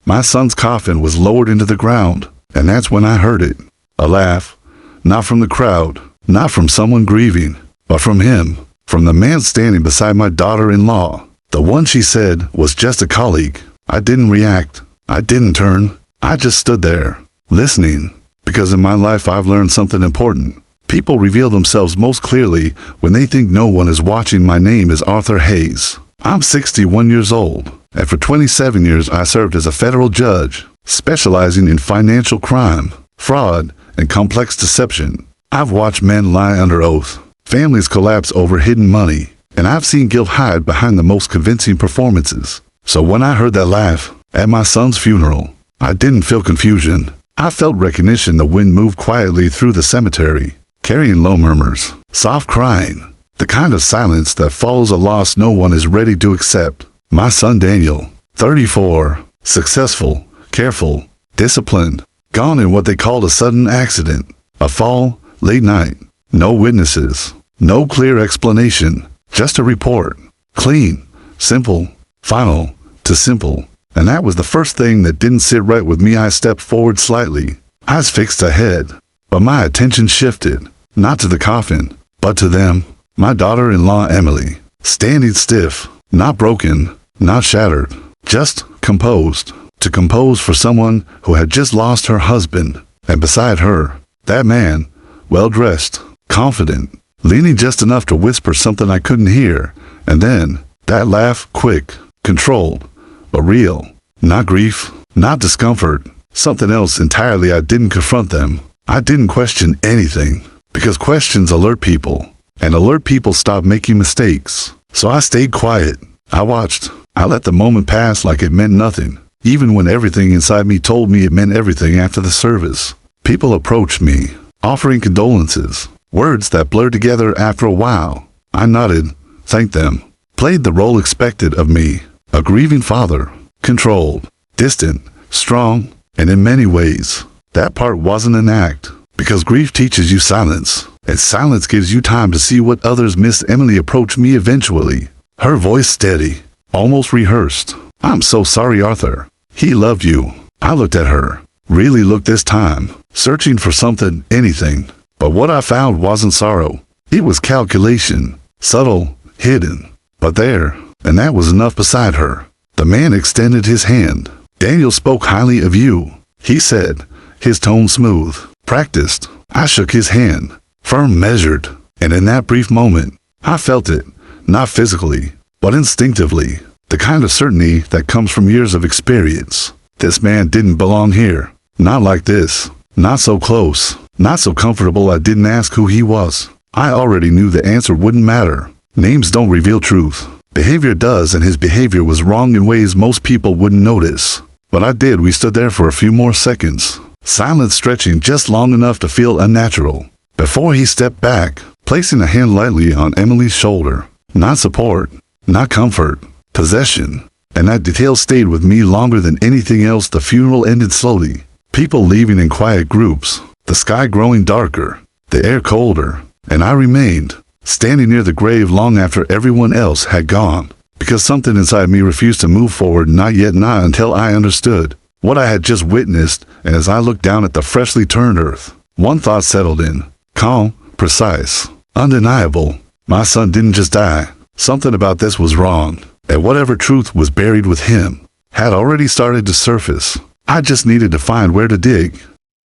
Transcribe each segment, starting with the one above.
My son's coffin was lowered into the ground, and that's when I heard it. A laugh, not from the crowd, not from someone grieving, but from him, from the man standing beside my daughter-in-law. The one she said was just a colleague. I didn't react. I didn't turn. I just stood there, listening, because in my life I've learned something important. People reveal themselves most clearly when they think no one is watching. My name is Arthur Hayes. I'm 61 years old, and for 27 years I served as a federal judge, specializing in financial crime, fraud, and complex deception. I've watched men lie under oath, families collapse over hidden money, and I've seen guilt hide behind the most convincing performances. So when I heard that laugh at my son's funeral, I didn't feel confusion. I felt recognition. The wind moved quietly through the cemetery, carrying low murmurs, soft crying, the kind of silence that follows a loss no one is ready to accept. My son Daniel, 34, successful, careful, disciplined, gone in what they called a sudden accident, a fall, late night, no witnesses, no clear explanation, just a report, clean, simple, final, to simple. And that was the first thing that didn't sit right with me. I stepped forward slightly, eyes fixed ahead, but my attention shifted, not to the coffin, but to them. My daughter-in-law Emily, standing stiff, not broken, not shattered, just composed. To compose for someone who had just lost her husband, and beside her, that man, well-dressed, confident, leaning just enough to whisper something I couldn't hear, and then, that laugh, quick, controlled, but real. Not grief, not discomfort, something else entirely. I didn't confront them. I didn't question anything, because questions alert people, and alert people stop making mistakes. So I stayed quiet. I watched. I let the moment pass like it meant nothing, even when everything inside me told me it meant everything. After the service, people approached me, offering condolences, words that blurred together after a while. I nodded, thanked them, played the role expected of me, a grieving father, controlled, distant, strong, and in many ways, that part wasn't an act, because grief teaches you silence, and silence gives you time to see what others missed. Emily approached me eventually, her voice steady, almost rehearsed. "I'm so sorry, Arthur. He loved you." I looked at her, really looked this time, searching for something, anything. But what I found wasn't sorrow. It was calculation, subtle, hidden, but there, and that was enough. Beside her, the man extended his hand. "Daniel spoke highly of you," he said, his tone smooth, practiced. I shook his hand, firm, measured, and in that brief moment, I felt it, not physically, but instinctively, the kind of certainty that comes from years of experience. This man didn't belong here, not like this, not so close, not so comfortable. I didn't ask who he was. I already knew the answer wouldn't matter. Names don't reveal truth. Behavior does, and his behavior was wrong in ways most people wouldn't notice. But I did. We stood there for a few more seconds, silence stretching just long enough to feel unnatural, before he stepped back, placing a hand lightly on Emily's shoulder. Not support, not comfort, possession. And that detail stayed with me longer than anything else. The funeral ended slowly, people leaving in quiet groups, the sky growing darker, the air colder, and I remained, standing near the grave long after everyone else had gone, because something inside me refused to move forward. Not yet, not until I understood what I had just witnessed. And as I looked down at the freshly turned earth, one thought settled in, calm, precise, undeniable. My son didn't just die. Something about this was wrong, and whatever truth was buried with him had already started to surface. I just needed to find where to dig.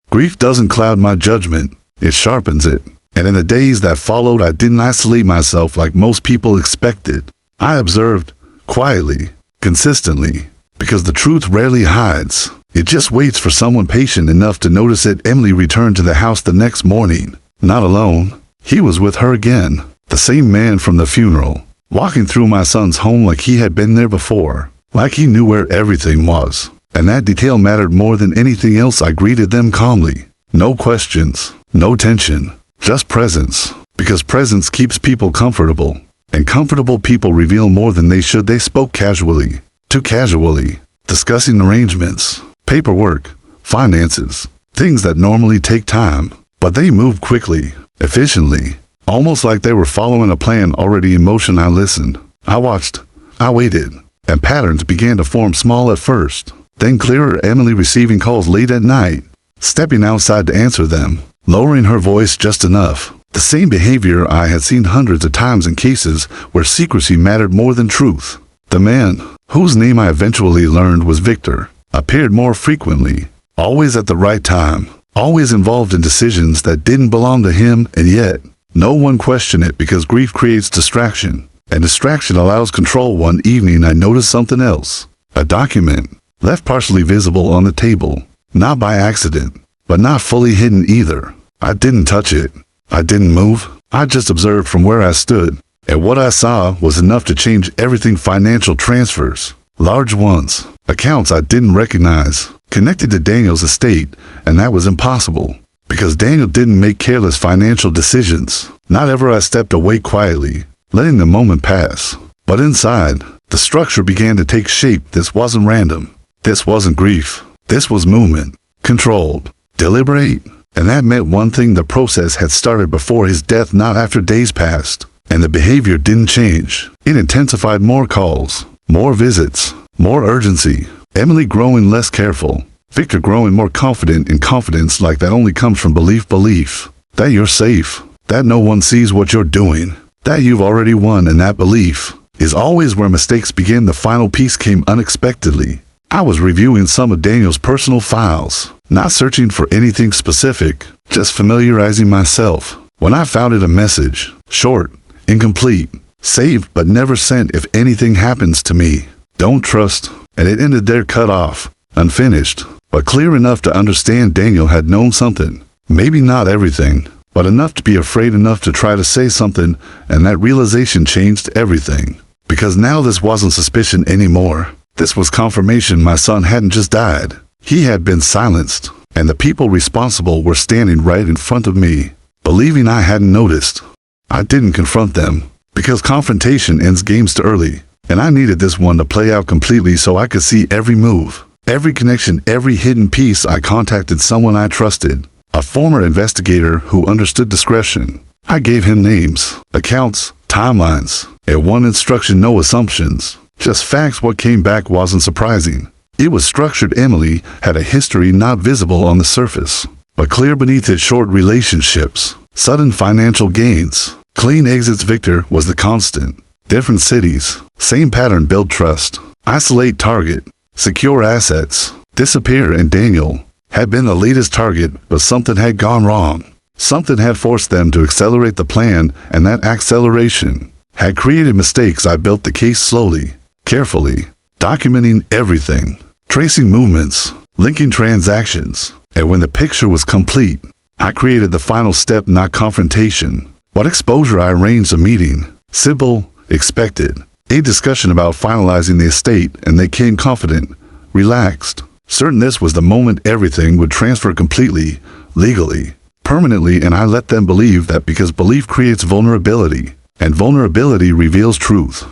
Grief doesn't cloud my judgment, it sharpens it. And in the days that followed, I didn't isolate myself like most people expected. I observed, quietly, consistently, because the truth rarely hides. It just waits for someone patient enough to notice it. Emily returned to the house the next morning, not alone. He was with her again, the same man from the funeral, walking through my son's home like he had been there before, like he knew where everything was. And that detail mattered more than anything else. I greeted them calmly. No questions, no tension. Just presence, because presence keeps people comfortable, and comfortable people reveal more than they should. They spoke casually, too casually, discussing arrangements, paperwork, finances, things that normally take time, but they moved quickly, efficiently, almost like they were following a plan already in motion. I listened, I watched, I waited, and patterns began to form, small at first, Then clearer, Emily receiving calls late at night, stepping outside to answer them, lowering her voice just enough. The same behavior I had seen hundreds of times in cases where secrecy mattered more than truth. The man, whose name I eventually learned was Victor, appeared more frequently, always at the right time, always involved in decisions that didn't belong to him, and yet, no one questioned it because grief creates distraction, and distraction allows control. One evening I noticed something else. A document, left partially visible on the table, not by accident, but not fully hidden either. I didn't touch it. I didn't move. I just observed from where I stood, and what I saw was enough to change everything. Financial transfers, large ones, accounts I didn't recognize, connected to Daniel's estate, and that was impossible, because Daniel didn't make careless financial decisions. Not ever. I stepped away quietly, letting the moment pass. But inside, the structure began to take shape. This wasn't random. This wasn't grief. This was movement, controlled, deliberate. And that meant one thing: the process had started before his death, not after days passed. And the behavior didn't change. It intensified. More calls, more visits, more urgency. Emily growing less careful. Victor growing more confident, in confidence like that only comes from belief that you're safe, that no one sees what you're doing, that you've already won, and that belief is always where mistakes begin. The final piece came unexpectedly. I was reviewing some of Daniel's personal files, not searching for anything specific, just familiarizing myself, when I found it. A message, short, incomplete, saved but never sent. If anything happens to me, don't trust. And it ended there, cut off, unfinished, but clear enough to understand Daniel had known something. Maybe not everything, but enough to be afraid, enough to try to say something, and that realization changed everything. Because now this wasn't suspicion anymore. This was confirmation. My son hadn't just died. He had been silenced, and the people responsible were standing right in front of me, believing I hadn't noticed. I didn't confront them, because confrontation ends games too early, and I needed this one to play out completely so I could see every move, every connection, every hidden piece. I contacted someone I trusted, a former investigator who understood discretion. I gave him names, accounts, timelines, and one instruction: no assumptions, just facts. What came back wasn't surprising. It was structured. Emily had a history not visible on the surface, but clear beneath it: short relationships, sudden financial gains, clean exits. Victor was the constant. Different cities, same pattern: build trust, isolate, target, secure assets, disappear. And Daniel had been the latest target, but something had gone wrong. Something had forced them to accelerate the plan, and that acceleration had created mistakes. I built the case slowly, carefully, documenting everything, tracing movements, linking transactions. And when the picture was complete, I created the final step: not confrontation, but exposure. I arranged a meeting, simple, expected, a discussion about finalizing the estate, and they came confident, relaxed, certain this was the moment everything would transfer completely, legally, permanently. And I let them believe that, because belief creates vulnerability, and vulnerability reveals truth.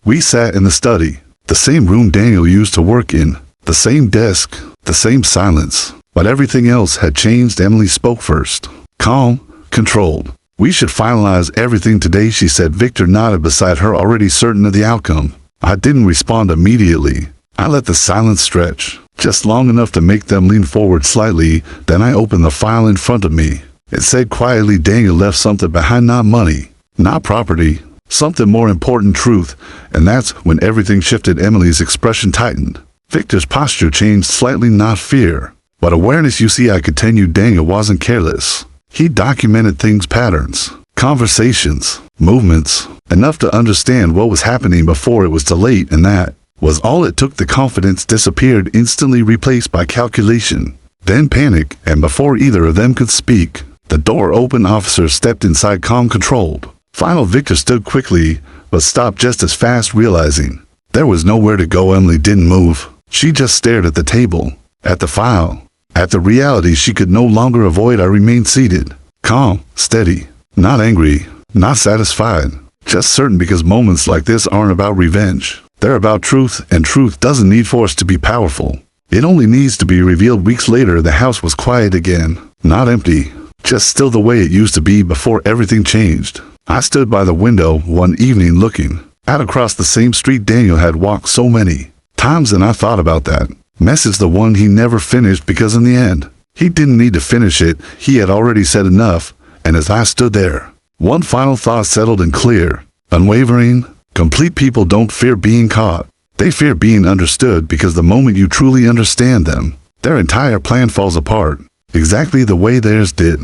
We sat in the study, the same room Daniel used to work in, the same desk, the same silence, but everything else had changed. Emily spoke first, calm, controlled. We should finalize everything today, she said. Victor nodded beside her, already certain of the outcome. I didn't respond immediately. I let the silence stretch, just long enough to make them lean forward slightly. Then I opened the file in front of me. It said quietly, Daniel left something behind, not money, not property, something more important: truth. And that's when everything shifted. Emily's expression tightened. Victor's posture changed slightly, not fear, but awareness. You see, I continued, Daniel wasn't careless. He documented things, patterns, conversations, movements, enough to understand what was happening before it was too late, and that was all it took. The confidence disappeared, instantly replaced by calculation, then panic, and before either of them could speak, the door opened. Officers stepped inside, calm, controlled. Final. Victor stood quickly, but stopped just as fast, realizing there was nowhere to go. Emily didn't move. She just stared at the table, at the file, at the reality she could no longer avoid. I remained seated, calm, steady, not angry, not satisfied, just certain, because moments like this aren't about revenge. They're about truth, and truth doesn't need force to be powerful. It only needs to be revealed. Weeks later, the house was quiet again, not empty, just still the way it used to be before everything changed. I stood by the window one evening, looking out across the same street Daniel had walked so many times, and I thought about that. Message the one he never finished because in the end, he didn't need to finish it. He had already said enough, and as I stood there, one final thought settled and clear, unwavering. Complete people don't fear being caught. They fear being understood, because the moment you truly understand them, their entire plan falls apart, exactly the way theirs did.